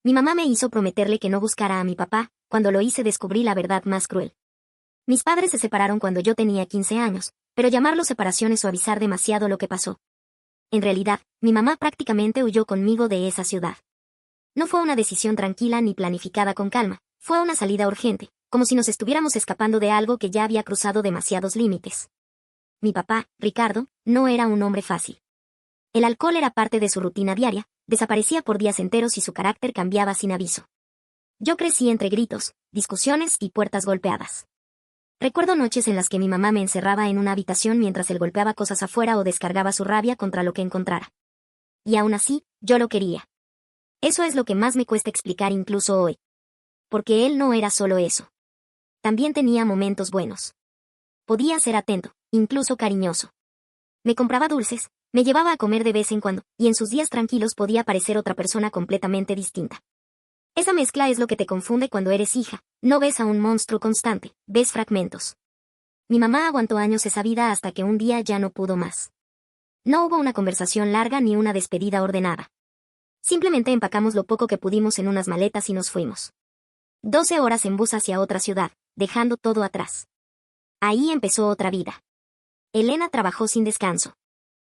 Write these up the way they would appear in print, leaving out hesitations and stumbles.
Mi mamá me hizo prometerle que no buscara a mi papá. Cuando lo hice descubrí la verdad más cruel. Mis padres se separaron cuando yo tenía 15 años, pero llamarlo separación es suavizar demasiado lo que pasó. En realidad, mi mamá prácticamente huyó conmigo de esa ciudad. No fue una decisión tranquila ni planificada con calma, fue una salida urgente, como si nos estuviéramos escapando de algo que ya había cruzado demasiados límites. Mi papá, Ricardo, no era un hombre fácil. El alcohol era parte de su rutina diaria, desaparecía por días enteros y su carácter cambiaba sin aviso. Yo crecí entre gritos, discusiones y puertas golpeadas. Recuerdo noches en las que mi mamá me encerraba en una habitación mientras él golpeaba cosas afuera o descargaba su rabia contra lo que encontrara. Y aún así, yo lo quería. Eso es lo que más me cuesta explicar incluso hoy. Porque él no era solo eso. También tenía momentos buenos. Podía ser atento, incluso cariñoso. Me compraba dulces, me llevaba a comer de vez en cuando, y en sus días tranquilos podía parecer otra persona completamente distinta. Esa mezcla es lo que te confunde cuando eres hija, no ves a un monstruo constante, ves fragmentos. Mi mamá aguantó años esa vida hasta que un día ya no pudo más. No hubo una conversación larga ni una despedida ordenada. Simplemente empacamos lo poco que pudimos en unas maletas y nos fuimos. 12 horas en bus hacia otra ciudad, dejando todo atrás. Ahí empezó otra vida. Elena trabajó sin descanso.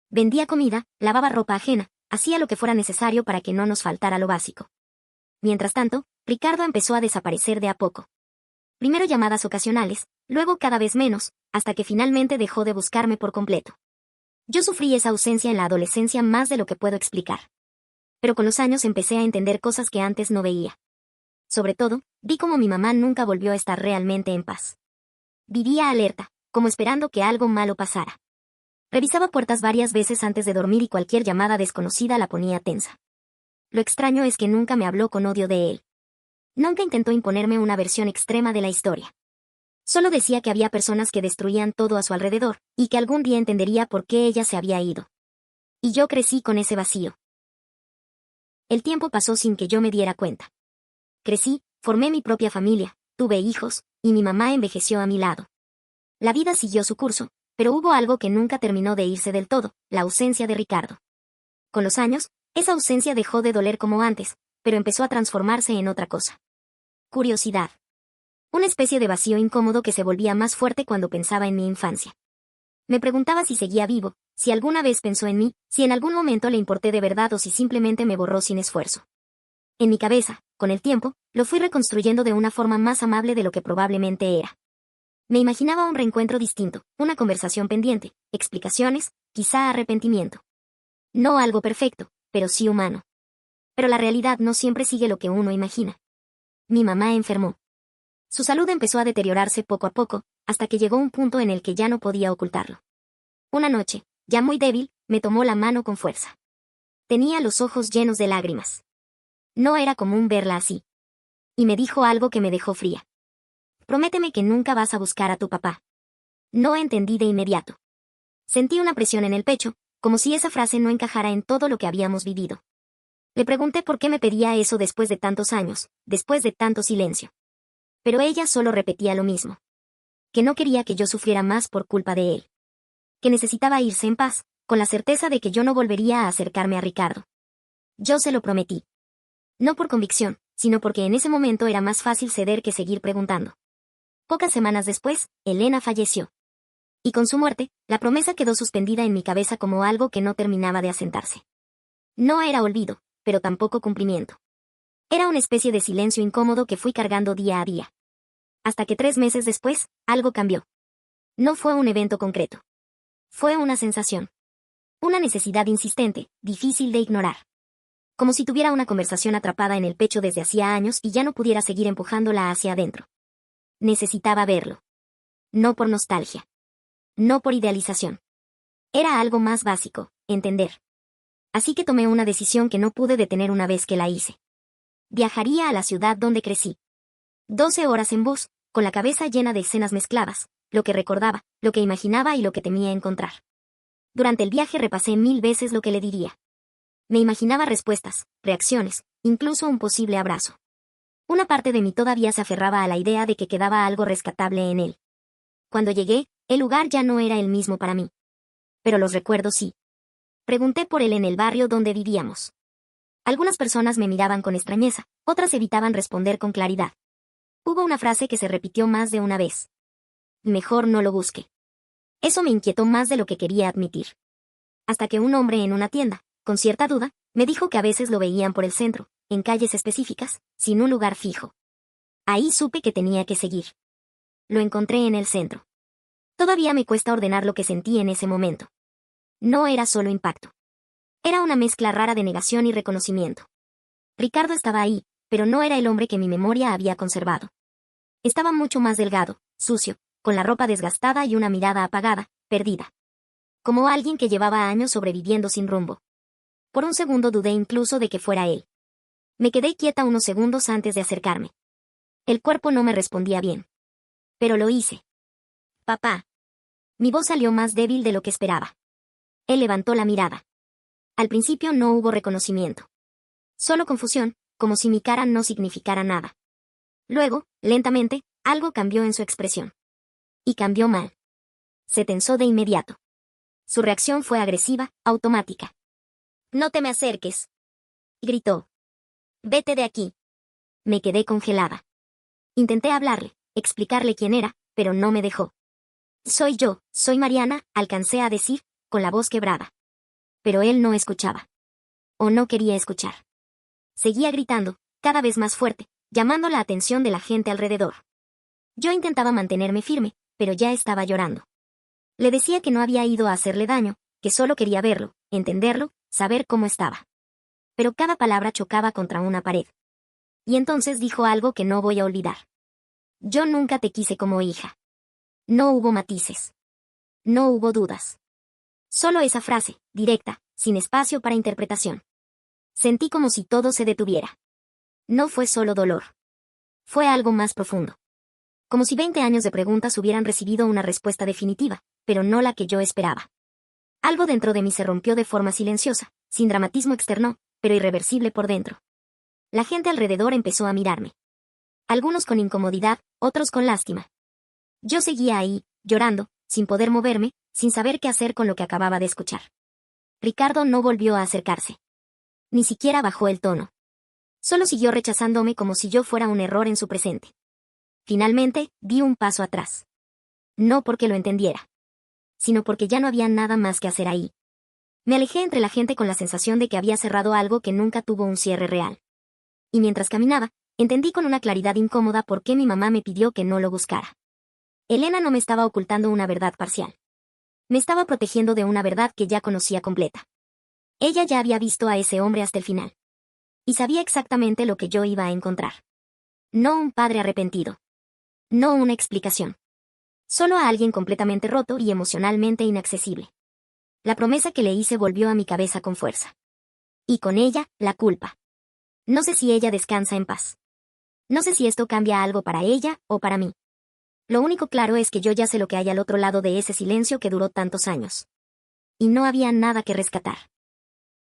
Vendía comida, lavaba ropa ajena, hacía lo que fuera necesario para que no nos faltara lo básico. Mientras tanto, Ricardo empezó a desaparecer de a poco. Primero llamadas ocasionales, luego cada vez menos, hasta que finalmente dejó de buscarme por completo. Yo sufrí esa ausencia en la adolescencia más de lo que puedo explicar. Pero con los años empecé a entender cosas que antes no veía. Sobre todo, vi cómo mi mamá nunca volvió a estar realmente en paz. Vivía alerta, como esperando que algo malo pasara. Revisaba puertas varias veces antes de dormir y cualquier llamada desconocida la ponía tensa. Lo extraño es que nunca me habló con odio de él. Nunca intentó imponerme una versión extrema de la historia. Solo decía que había personas que destruían todo a su alrededor, y que algún día entendería por qué ella se había ido. Y yo crecí con ese vacío. El tiempo pasó sin que yo me diera cuenta. Crecí, formé mi propia familia, tuve hijos, y mi mamá envejeció a mi lado. La vida siguió su curso, pero hubo algo que nunca terminó de irse del todo, la ausencia de Ricardo. Con los años, esa ausencia dejó de doler como antes, pero empezó a transformarse en otra cosa. Curiosidad. Una especie de vacío incómodo que se volvía más fuerte cuando pensaba en mi infancia. Me preguntaba si seguía vivo, si alguna vez pensó en mí, si en algún momento le importé de verdad o si simplemente me borró sin esfuerzo. En mi cabeza, con el tiempo, lo fui reconstruyendo de una forma más amable de lo que probablemente era. Me imaginaba un reencuentro distinto, una conversación pendiente, explicaciones, quizá arrepentimiento. No algo perfecto, pero sí humano. Pero la realidad no siempre sigue lo que uno imagina. Mi mamá enfermó. Su salud empezó a deteriorarse poco a poco, hasta que llegó un punto en el que ya no podía ocultarlo. Una noche, ya muy débil, me tomó la mano con fuerza. Tenía los ojos llenos de lágrimas. No era común verla así. Y me dijo algo que me dejó fría. Prométeme que nunca vas a buscar a tu papá. No entendí de inmediato. Sentí una presión en el pecho, como si esa frase no encajara en todo lo que habíamos vivido. Le pregunté por qué me pedía eso después de tantos años, después de tanto silencio. Pero ella solo repetía lo mismo. Que no quería que yo sufriera más por culpa de él. Que necesitaba irse en paz, con la certeza de que yo no volvería a acercarme a Ricardo. Yo se lo prometí. No por convicción, sino porque en ese momento era más fácil ceder que seguir preguntando. Pocas semanas después, Elena falleció. Y con su muerte, la promesa quedó suspendida en mi cabeza como algo que no terminaba de asentarse. No era olvido, pero tampoco cumplimiento. Era una especie de silencio incómodo que fui cargando día a día. Hasta que 3 meses después, algo cambió. No fue un evento concreto. Fue una sensación. Una necesidad insistente, difícil de ignorar. Como si tuviera una conversación atrapada en el pecho desde hacía años y ya no pudiera seguir empujándola hacia adentro. Necesitaba verlo. No por nostalgia. No por idealización. Era algo más básico, entender. Así que tomé una decisión que no pude detener una vez que la hice. Viajaría a la ciudad donde crecí. 12 horas en bus, con la cabeza llena de escenas mezcladas, lo que recordaba, lo que imaginaba y lo que temía encontrar. Durante el viaje repasé 1000 veces lo que le diría. Me imaginaba respuestas, reacciones, incluso un posible abrazo. Una parte de mí todavía se aferraba a la idea de que quedaba algo rescatable en él. Cuando llegué, el lugar ya no era el mismo para mí. Pero los recuerdos sí. Pregunté por él en el barrio donde vivíamos. Algunas personas me miraban con extrañeza, otras evitaban responder con claridad. Hubo una frase que se repitió más de una vez. Mejor no lo busque. Eso me inquietó más de lo que quería admitir. Hasta que un hombre en una tienda, con cierta duda, me dijo que a veces lo veían por el centro, en calles específicas, sin un lugar fijo. Ahí supe que tenía que seguir. Lo encontré en el centro. Todavía me cuesta ordenar lo que sentí en ese momento. No era solo impacto. Era una mezcla rara de negación y reconocimiento. Ricardo estaba ahí, pero no era el hombre que mi memoria había conservado. Estaba mucho más delgado, sucio, con la ropa desgastada y una mirada apagada, perdida. Como alguien que llevaba años sobreviviendo sin rumbo. Por un segundo dudé incluso de que fuera él. Me quedé quieta unos segundos antes de acercarme. El cuerpo no me respondía bien. Pero lo hice. Papá. Mi voz salió más débil de lo que esperaba. Él levantó la mirada. Al principio no hubo reconocimiento. Solo confusión, como si mi cara no significara nada. Luego, lentamente, algo cambió en su expresión. Y cambió mal. Se tensó de inmediato. Su reacción fue agresiva, automática. «No te me acerques», gritó. «Vete de aquí». Me quedé congelada. Intenté hablarle, explicarle quién era, pero no me dejó. Soy Mariana», alcancé a decir, con la voz quebrada. Pero él no escuchaba. O no quería escuchar. Seguía gritando, cada vez más fuerte, llamando la atención de la gente alrededor. Yo intentaba mantenerme firme, pero ya estaba llorando. Le decía que no había ido a hacerle daño, que solo quería verlo, entenderlo, saber cómo estaba. Pero cada palabra chocaba contra una pared. Y entonces dijo algo que no voy a olvidar. «Yo nunca te quise como hija». No hubo matices. No hubo dudas. Solo esa frase, directa, sin espacio para interpretación. Sentí como si todo se detuviera. No fue solo dolor. Fue algo más profundo. Como si 20 años de preguntas hubieran recibido una respuesta definitiva, pero no la que yo esperaba. Algo dentro de mí se rompió de forma silenciosa, sin dramatismo externo, pero irreversible por dentro. La gente alrededor empezó a mirarme. Algunos con incomodidad, otros con lástima. Yo seguía ahí, llorando, sin poder moverme, sin saber qué hacer con lo que acababa de escuchar. Ricardo no volvió a acercarse. Ni siquiera bajó el tono. Solo siguió rechazándome como si yo fuera un error en su presente. Finalmente, di un paso atrás. No porque lo entendiera, sino porque ya no había nada más que hacer ahí. Me alejé entre la gente con la sensación de que había cerrado algo que nunca tuvo un cierre real. Y mientras caminaba, entendí con una claridad incómoda por qué mi mamá me pidió que no lo buscara. Elena no me estaba ocultando una verdad parcial. Me estaba protegiendo de una verdad que ya conocía completa. Ella ya había visto a ese hombre hasta el final. Y sabía exactamente lo que yo iba a encontrar. No un padre arrepentido. No una explicación. Solo a alguien completamente roto y emocionalmente inaccesible. La promesa que le hice volvió a mi cabeza con fuerza. Y con ella, la culpa. No sé si ella descansa en paz. No sé si esto cambia algo para ella o para mí. Lo único claro es que yo ya sé lo que hay al otro lado de ese silencio que duró tantos años. Y no había nada que rescatar.